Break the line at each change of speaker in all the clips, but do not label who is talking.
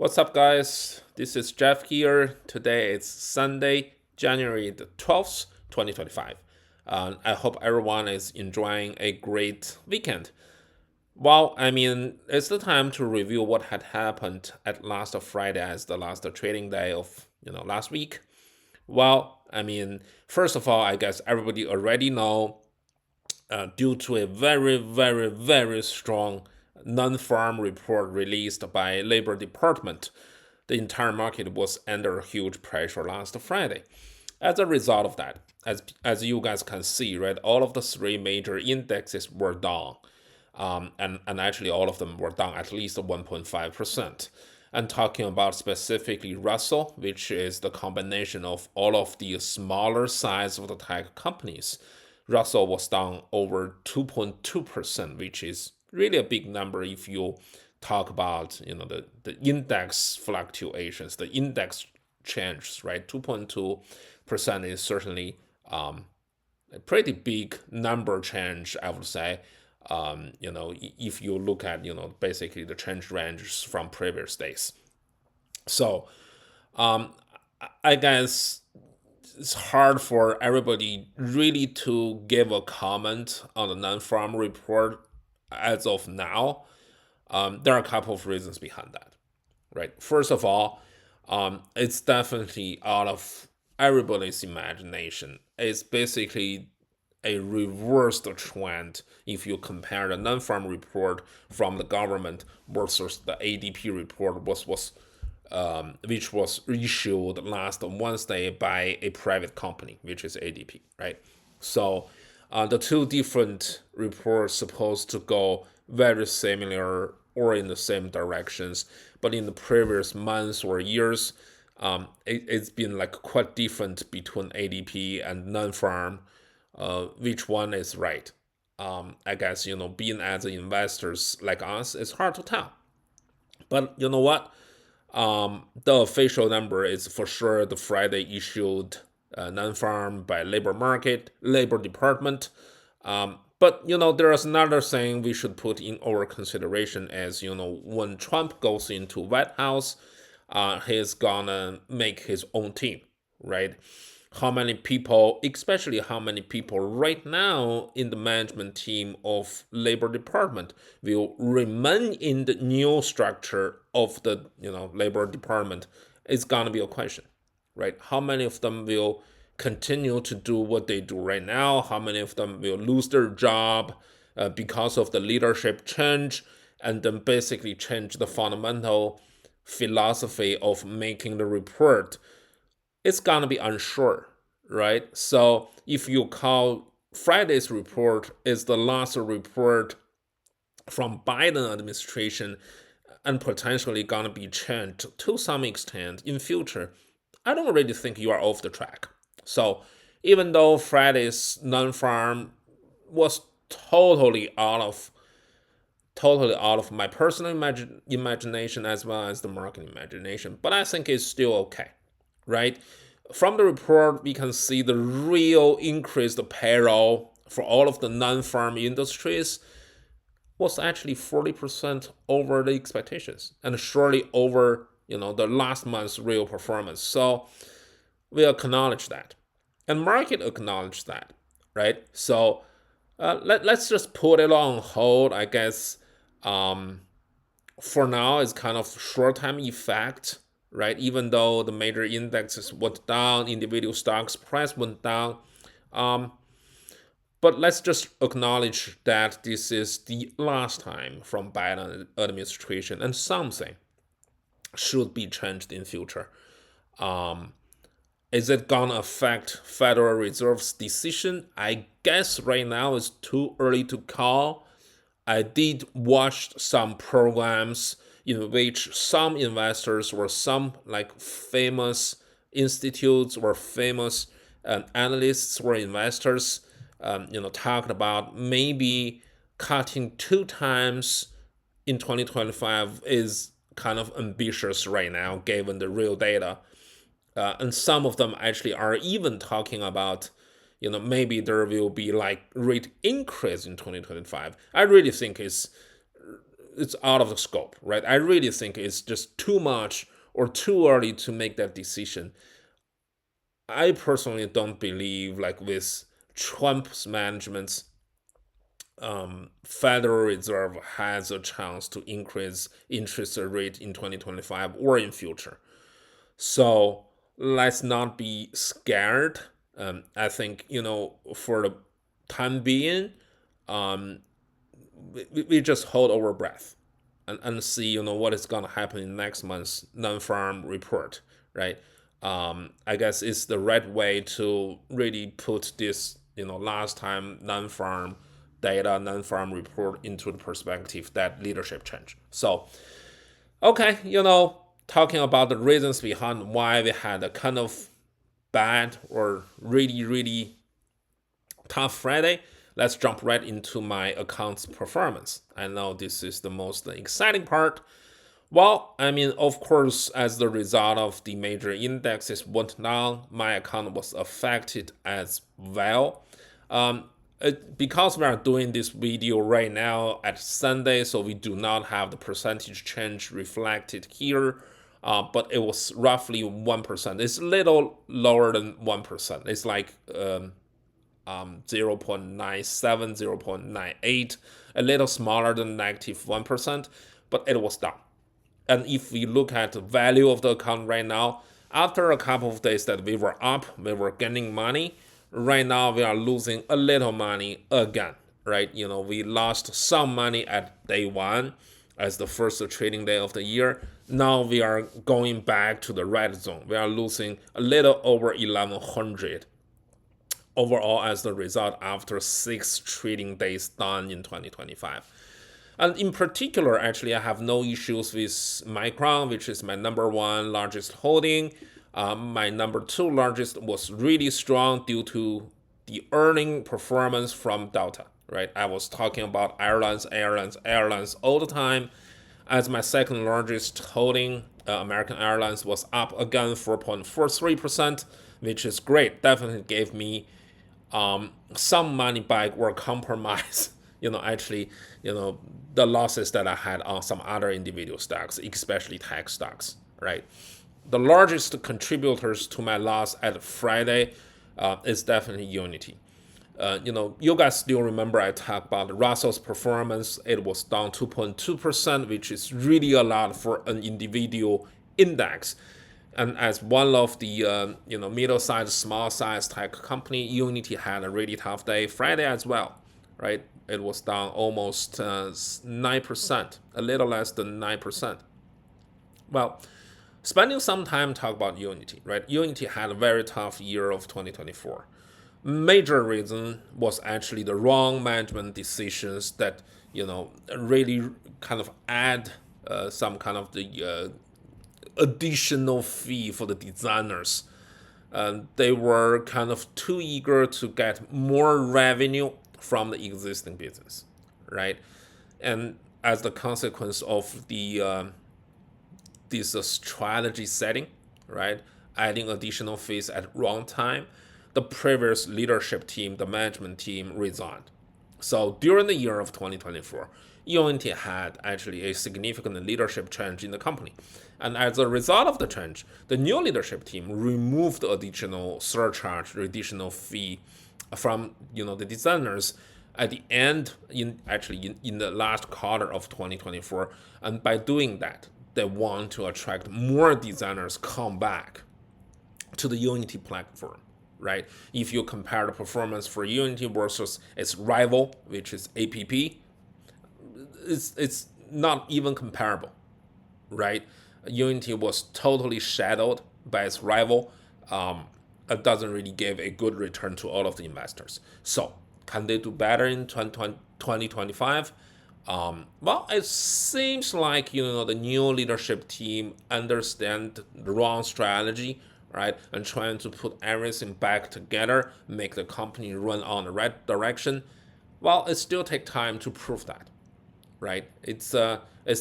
What's up, guys? This is Jeff here. Today it's Sunday, January the 12th, 2025. I hope everyone is enjoying a great weekend. Well, it's the time to review what had happened at last Friday as the last trading day of last week. Well, first of all, I guess everybody already know, due to a very, very, very strong NonFarm report released by Labor Department, the entire market was under huge pressure last Friday. As a result of that, as you guys can see, right, all of the three major indexes were down, and actually all of them were down at least 1.5%. And talking about specifically Russell, which is the combination of all of the smaller size of the tech companies, Russell was down over 2.2%, which is really a big number if you talk about the index fluctuations, the index changes, right? 2.2% is certainly a pretty big number change, I would say. If you look at basically the change ranges from previous days. So I guess it's hard for everybody really to give a comment on the NonFarm report as of now. There are a couple of reasons behind that, right? First of all, it's definitely out of everybody's imagination. It's basically a reversed trend if you compare the NonFarm report from the government versus the ADP report which was issued last Wednesday by a private company, which is ADP, right? So the two different reports supposed to go very similar or in the same directions, but in the previous months or years, it's been like quite different between ADP and NonFarm. Which one is right? I guess being as investors like us, it's hard to tell. But you know what? The official number is for sure the Friday issued NonFarm by Labor Department. But there is another thing we should put in our consideration as when Trump goes into White House, he's gonna make his own team, right? How many people, especially how many people right now in the management team of Labor Department will remain in the new structure of the Labor Department is gonna be a question, right? How many of them will continue to do what they do right now? How many of them will lose their job because of the leadership change, and then basically change the fundamental philosophy of making the report? It's gonna be unsure, right? So if you call Friday's report is the last report from Biden administration and potentially gonna be changed to some extent in future, I don't really think you are off the track. So even though Friday's NonFarm was totally out of my personal imagination as well as the market imagination, but I think it's still okay, right? From the report, we can see the real increased payroll for all of the non-farm industries was actually 40% over the expectations and surely over the last month's real performance. So we acknowledge that, and market acknowledge that, right? So let's just put it on hold, I guess. For now, it's kind of short-term effect, right? Even though the major indexes went down, individual stocks price went down. But let's just acknowledge that this is the last time from Biden administration, and something should be changed in future. Is it gonna affect Federal Reserve's decision? I guess right now it's too early to call. I did watch some programs in which some investors or some famous institutes or famous analysts or investors talked about maybe cutting 2 times in 2025 is kind of ambitious right now given the real data. And some of them actually are even talking about maybe there will be rate increase in 2025. I really think it's it's out of the scope, right? I really think it's just too much or too early to make that decision. I personally don't believe like with Trump's management's Federal Reserve has a chance to increase interest rate in 2025 or in future. So let's not be scared. I think, for the time being, we just hold our breath and see, what is going to happen in next month's NonFarm report, right? I guess it's the right way to really put this, last time NonFarm data, NonFarm report into the perspective, that leadership change. So, okay, talking about the reasons behind why we had a kind of bad or really, really tough Friday, let's jump right into my account's performance. I know this is the most exciting part. Well, of course, as the result of the major indexes went down, my account was affected as well. Because we are doing this video right now at Sunday, so we do not have the percentage change reflected here, but it was roughly 1%. It's a little lower than 1%. It's like 0.97, 0.98, a little smaller than -1%, but it was down. And if we look at the value of the account right now, after a couple of days that we were up, we were gaining money, right now we are losing a little money again, right? We lost some money at day one as the first trading day of the year. Now we are going back to the red zone. We are losing a little over 1,100 overall as the result after 6 trading days done in 2025. And in particular, actually, I have no issues with Micron, which is my number 1 largest holding. My number 2 largest was really strong due to the earning performance from Delta, right? I was talking about airlines all the time. As my second largest holding, American Airlines was up again 4.43%, which is great. Definitely gave me some money back or compromise, the losses that I had on some other individual stocks, especially tech stocks, right? The largest contributors to my loss at Friday is definitely Unity. You guys still remember I talked about Russell's performance. It was down 2.2%, which is really a lot for an individual index. And as one of the middle-sized, small-sized tech company, Unity had a really tough day Friday as well, right? It was down almost 9%, a little less than 9%. Well, spending some time talk about Unity, right? Unity had a very tough year of 2024. Major reason was actually the wrong management decisions that, really kind of add some kind of the additional fee for the designers. They were kind of too eager to get more revenue from the existing business, right? And as the consequence of the this strategy setting, right, adding additional fees at wrong time, the previous leadership team, the management team, resigned. So during the year of 2024, Unity had actually a significant leadership change in the company. And as a result of the change, the new leadership team removed additional surcharge, additional fee from the designers at the end, in the last quarter of 2024. And by doing that, they want to attract more designers come back to the Unity platform, right? If you compare the performance for Unity versus its rival, which is APP, it's not even comparable, right? Unity was totally shadowed by its rival. It doesn't really give a good return to all of the investors. So can they do better in 2025? Well, it seems like the new leadership team understand the wrong strategy, right, and trying to put everything back together, make the company run on the right direction. Well, it still takes time to prove that, right? It's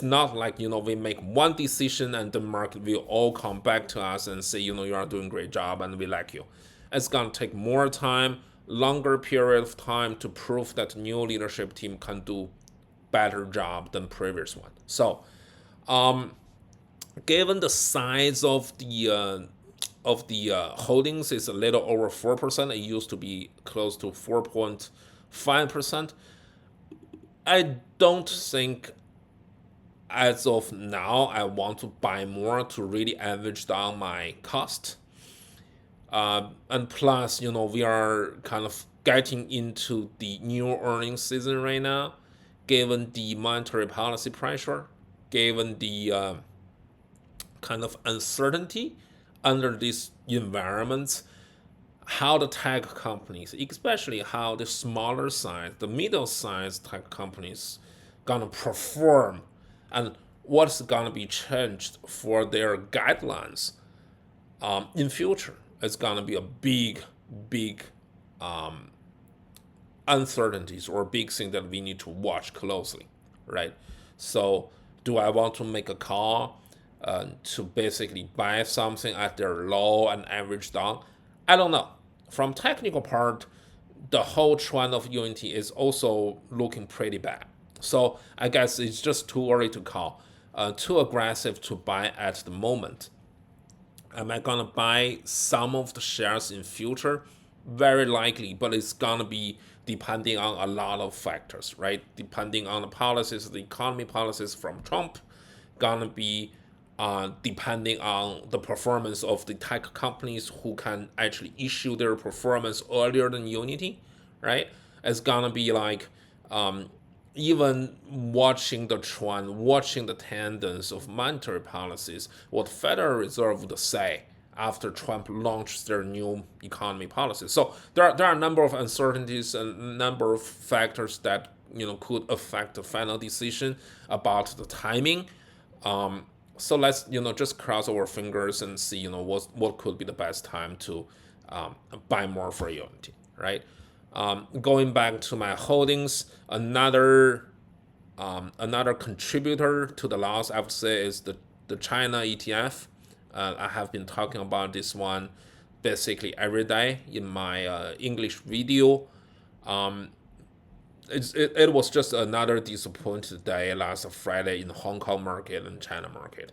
not like we make one decision and the market will all come back to us and say you are doing a great job and we like you. It's gonna take more time, longer period of time to prove that new leadership team can do better job than previous one. So, given the size of the holdings is a little over 4%, it used to be close to 4.5%. I don't think as of now I want to buy more to really average down my cost. And plus, we are kind of getting into the new earnings season right now, given the monetary policy pressure, given the kind of uncertainty under this environment, how the tech companies, especially how the smaller size, the middle-sized tech companies, gonna perform, and what's gonna be changed for their guidelines in future. It's gonna be a big uncertainties or big thing that we need to watch closely, right? So, do I want to make a call to basically buy something at their low and average down? I don't know. From technical part, the whole trend of UNT is also looking pretty bad. So I guess it's just too early to call, too aggressive to buy at the moment. Am I gonna buy some of the shares in future? Very likely, but it's gonna be depending on a lot of factors, right? Depending on the policies, the economy policies from Trump, gonna be depending on the performance of the tech companies who can actually issue their performance earlier than Unity, right? It's gonna be like even watching the trend, watching the tendencies of monetary policies, what Federal Reserve would say after Trump launched their new economy policies. So there are a number of uncertainties and a number of factors that could affect the final decision about the timing. So let's just cross our fingers and see what could be the best time to buy more for Unity, right? Going back to my holdings, another contributor to the loss I would say is the China ETF. I have been talking about this one basically every day in my English video. It was just another disappointing day last Friday in the Hong Kong market and China market.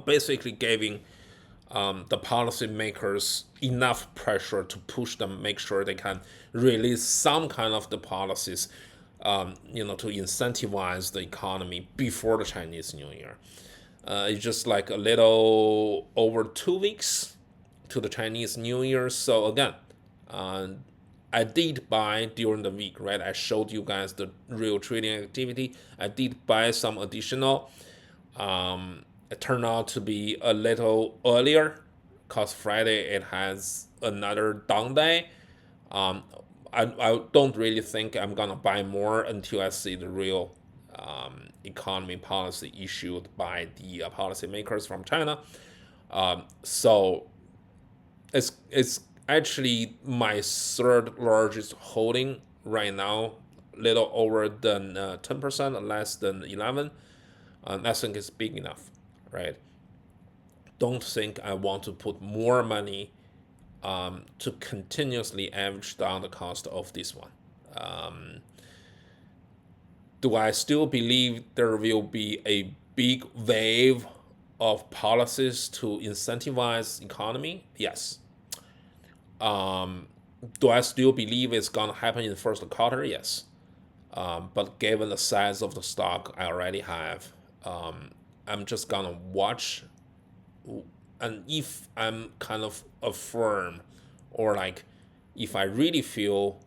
Basically giving the policymakers enough pressure to push them, make sure they can release some kind of the policies, to incentivize the economy before the Chinese New Year. It's just like a little over 2 weeks to the Chinese New Year. So again, I did buy during the week, right? I showed you guys the real trading activity. I did buy some additional. It turned out to be a little earlier because Friday it has another down day. I don't really think I'm gonna buy more until I see the real economy policy issued by the policymakers from China. So it's actually my third largest holding right now, little over than 10%, less than 11. I think it's big enough, right? Don't think I want to put more money to continuously average down the cost of this one. Do I still believe there will be a big wave of policies to incentivize economy? Yes. Do I still believe it's gonna happen in the first quarter? Yes. But given the size of the stock I already have, I'm just gonna watch. And if I'm kind of affirm, or like if I really feel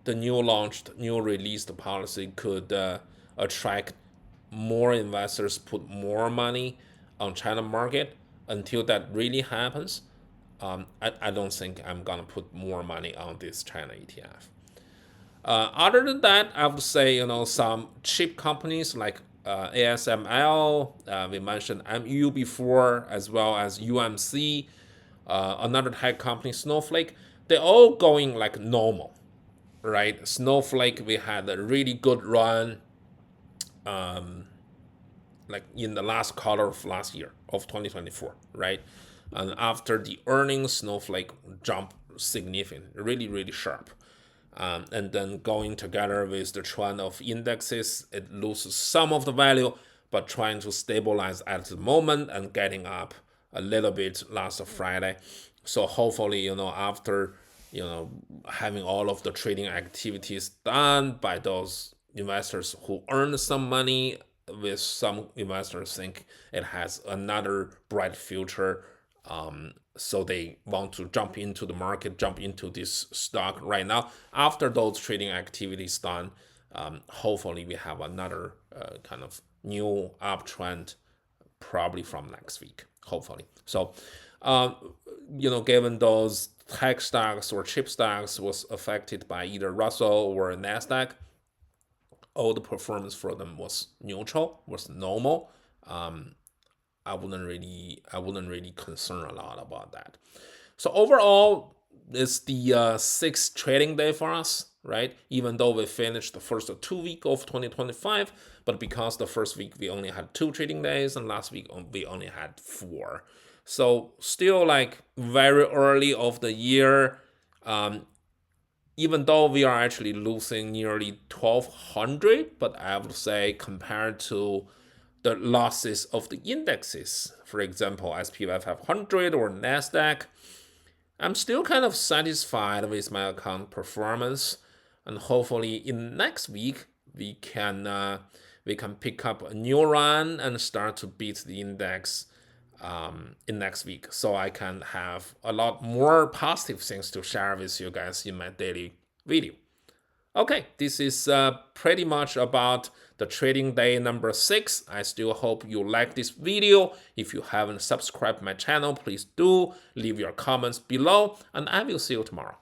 the new released policy could attract more investors, put more money on China market, until that really happens, I don't think I'm gonna put more money on this China ETF. Other than that, I would say some cheap companies like ASML, we mentioned MU before, as well as UMC, another tech company, Snowflake. They're all going like normal, right? Snowflake, we had a really good run, like in the last quarter of last year of 2024, right? And after the earnings, Snowflake jumped significantly, really, really sharp. and then going together with the trend of indexes, it loses some of the value, but trying to stabilize at the moment and getting up a little bit last Friday. So hopefully, after, having all of the trading activities done by those investors who earned some money, with some investors think it has another bright future. So they want to jump into the market, jump into this stock right now. After those trading activities done, hopefully we have another kind of new uptrend, probably from next week, hopefully. So, given those tech stocks or chip stocks was affected by either Russell or NASDAQ, all the performance for them was neutral, was normal. I wouldn't really concern a lot about that. So overall, it's the sixth trading day for us, right? Even though we finished the first 2 weeks of 2025, but because the first week we only had 2 trading days and last week we only had 4. So still like very early of the year, even though we are actually losing nearly 1,200, but I would say compared to the losses of the indexes, for example, SPY 500 or NASDAQ, I'm still kind of satisfied with my account performance. And hopefully in next week, we can pick up a new run and start to beat the index in next week. So I can have a lot more positive things to share with you guys in my daily video. Okay, this is pretty much about the trading day number 6. I still hope you like this video. If you haven't subscribed my channel, please do leave your comments below, and I will see you tomorrow.